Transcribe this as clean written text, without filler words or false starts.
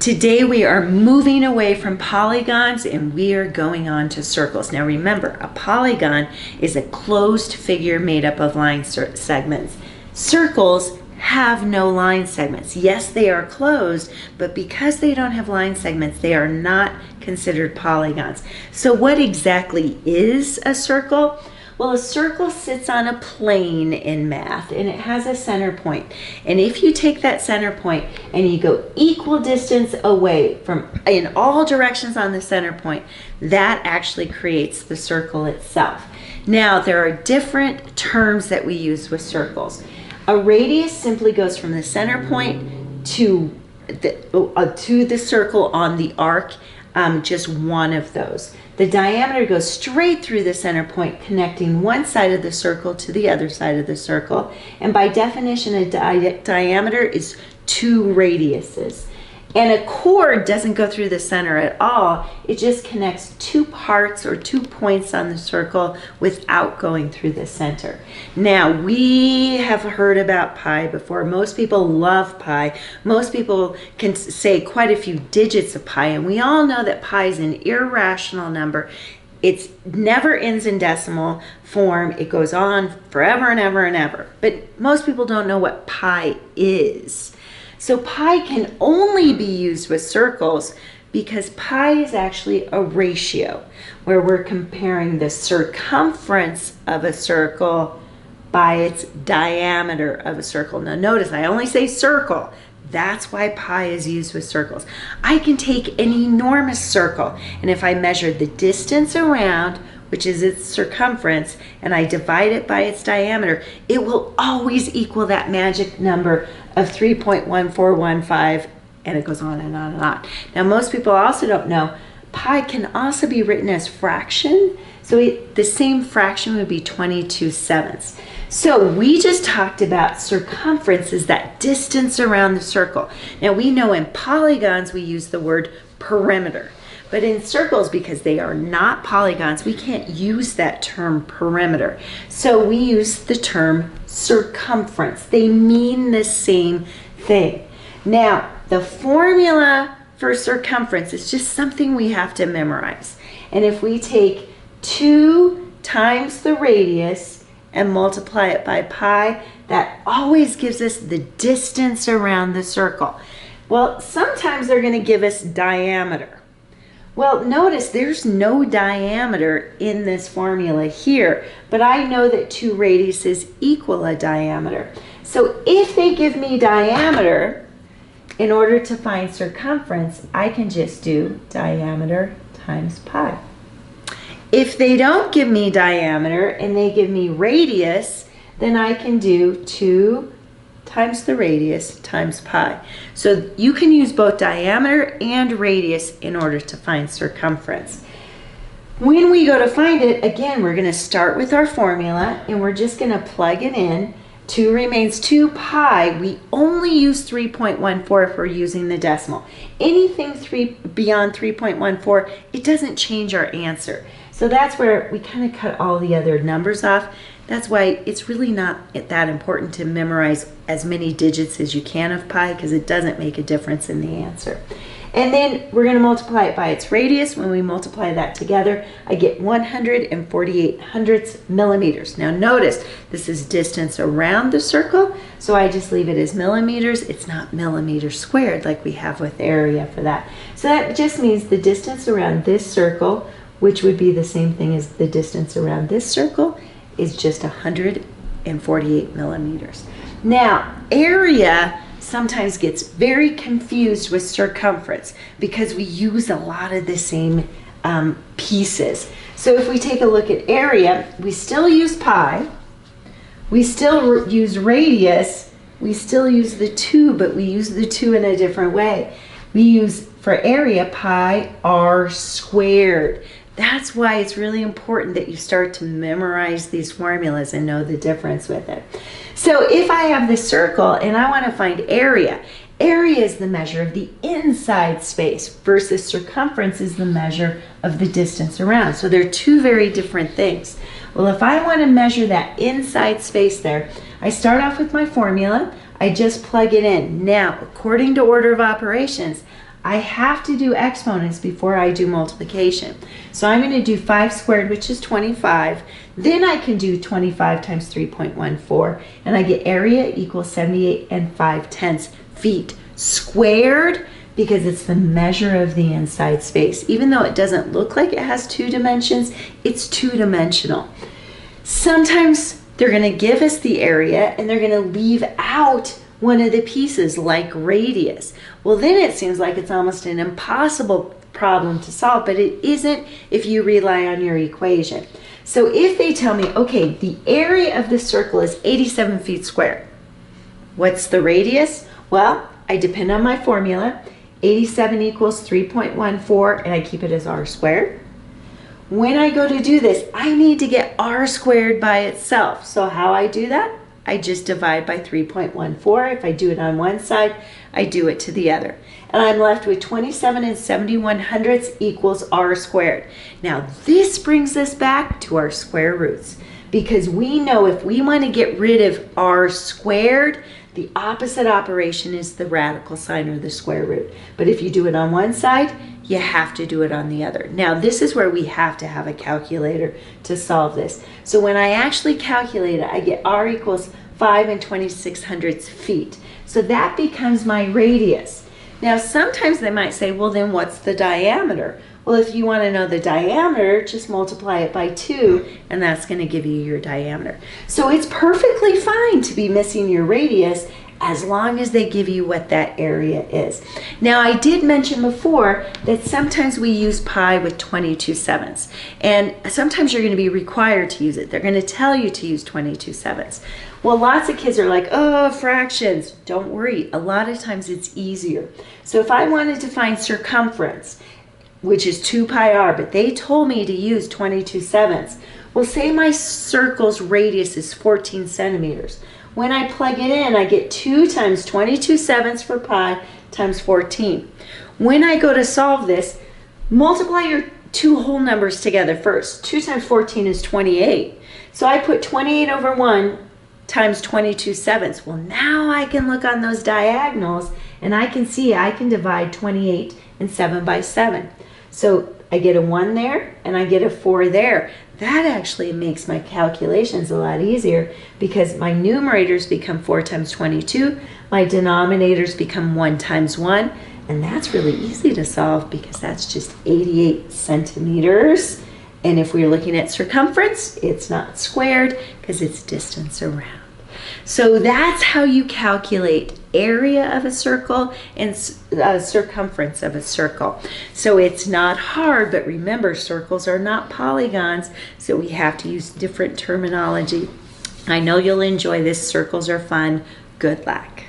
Today we are moving away from polygons and we are going on to circles. Now remember, a polygon is a closed figure made up of line segments. Circles have no line segments. Yes, they are closed, but because they don't have line segments, they are not considered polygons. So what exactly is a circle? Well, a circle sits on a plane in math and it has a center point. And if you take that center point and you go equal distance away from in all directions on the center point, that actually creates the circle itself. Now, there are different terms that we use with circles. A radius simply goes from the center point to the circle on the arc, just one of those. The diameter goes straight through the center point, connecting one side of the circle to the other side of the circle. And by definition, a diameter is 2 radiuses. And a chord doesn't go through the center at all. It just connects 2 parts or 2 points on the circle without going through the center. Now, we have heard about pi before. Most people love pi. Most people can say quite a few digits of pi, and we all know that pi is an irrational number. It never ends in decimal form. It goes on forever and ever and ever. But most people don't know what pi is. So pi can only be used with circles because pi is actually a ratio where we're comparing the circumference of a circle by its diameter of a circle. Now notice I only say circle. That's why pi is used with circles. I can take an enormous circle, and if I measure the distance around, which is its circumference, and I divide it by its diameter, it will always equal that magic number of 3.1415, and it goes on and on and on. Now, most people also don't know, pi can also be written as fraction, so the same fraction would be 22/7. So we just talked about circumference as that distance around the circle. Now we know in polygons we use the word perimeter. But in circles, because they are not polygons, we can't use that term perimeter. So we use the term circumference. They mean the same thing. Now, the formula for circumference is just something we have to memorize. And if we take 2 times the radius and multiply it by pi, that always gives us the distance around the circle. Well, sometimes they're going to give us diameter. Well, notice there's no diameter in this formula here, but I know that 2 radiuses equal a diameter. So if they give me diameter, in order to find circumference, I can just do diameter times pi. If they don't give me diameter and they give me radius, then I can do 2 times the radius times pi. So you can use both diameter and radius in order to find circumference. When we go to find it, again, we're going to start with our formula and we're just going to plug it in. 2 remains 2 pi. We only use 3.14 if we're using the decimal. Anything beyond 3.14, it doesn't change our answer. So that's where we kind of cut all the other numbers off. That's why it's really not that important to memorize as many digits as you can of pi, because it doesn't make a difference in the answer. And then we're going to multiply it by its radius. When we multiply that together, I get 148 hundredths millimeters. Now notice, this is distance around the circle, so I just leave it as millimeters. It's not millimeters squared like we have with area for that. So that just means the distance around this circle, which would be the same thing as the distance around this circle, is just 148 millimeters. Now, area sometimes gets very confused with circumference because we use a lot of the same pieces. So if we take a look at area, we still use pi, we still use radius, we still use the 2, but we use the 2 in a different way. We use, for area, pi r squared. That's why it's really important that you start to memorize these formulas and know the difference with it. So if I have this circle and I want to find area, area is the measure of the inside space versus circumference is the measure of the distance around. So they're 2 very different things. Well, if I want to measure that inside space there, I start off with my formula. I just plug it in. Now, according to order of operations, I have to do exponents before I do multiplication. So I'm going to do 5 squared, which is 25. Then I can do 25 times 3.14, and I get area equals 78 and 5/10 feet squared, because it's the measure of the inside space. Even though it doesn't look like it has 2 dimensions, it's 2-dimensional. Sometimes they're going to give us the area and they're going to leave out one of the pieces like radius. Well, then it seems like it's almost an impossible problem to solve, but it isn't if you rely on your equation. So if they tell me, okay, the area of the circle is 87 feet squared, what's the radius? Well, I depend on my formula. 87 equals 3.14, and I keep it as r squared. When I go to do this, I need to get r squared by itself. So how I do that? I just divide by 3.14. If I do it on one side, I do it to the other. And I'm left with 27 and 71/100 equals r squared. Now this brings us back to our square roots, because we know if we want to get rid of r squared, the opposite operation is the radical sign, or the square root. But if you do it on one side, you have to do it on the other. Now this is where we have to have a calculator to solve this. So when I actually calculate it, I get r equals 5 and 26/100 feet. So that becomes my radius. Now sometimes they might say, well then what's the diameter? Well, if you want to know the diameter, just multiply it by 2, and that's going to give you your diameter. So it's perfectly fine to be missing your radius as long as they give you what that area is. Now, I did mention before that sometimes we use pi with 22/7, and sometimes you're going to be required to use it. They're going to tell you to use 22/7. Well, lots of kids are like, oh, fractions. Don't worry. A lot of times it's easier. So if I wanted to find circumference, which is 2 pi r, but they told me to use 22/7. Well, say my circle's radius is 14 centimeters. When I plug it in, I get 2 times 22/7 for pi times 14. When I go to solve this, multiply your two whole numbers together first. 2 times 14 is 28. So I put 28 over 1 times 22/7. Well, now I can look on those diagonals, and I can see I can divide 28 and 7 by 7. So I get a 1 there, and I get a 4 there. That actually makes my calculations a lot easier, because my numerators become 4 times 22, my denominators become 1 times 1, and that's really easy to solve because that's just 88 centimeters. And if we're looking at circumference, it's not squared because it's distance around. So that's how you calculate area of a circle and circumference of a circle. So it's not hard, but remember, circles are not polygons, so we have to use different terminology. I know you'll enjoy this. Circles are fun. Good luck.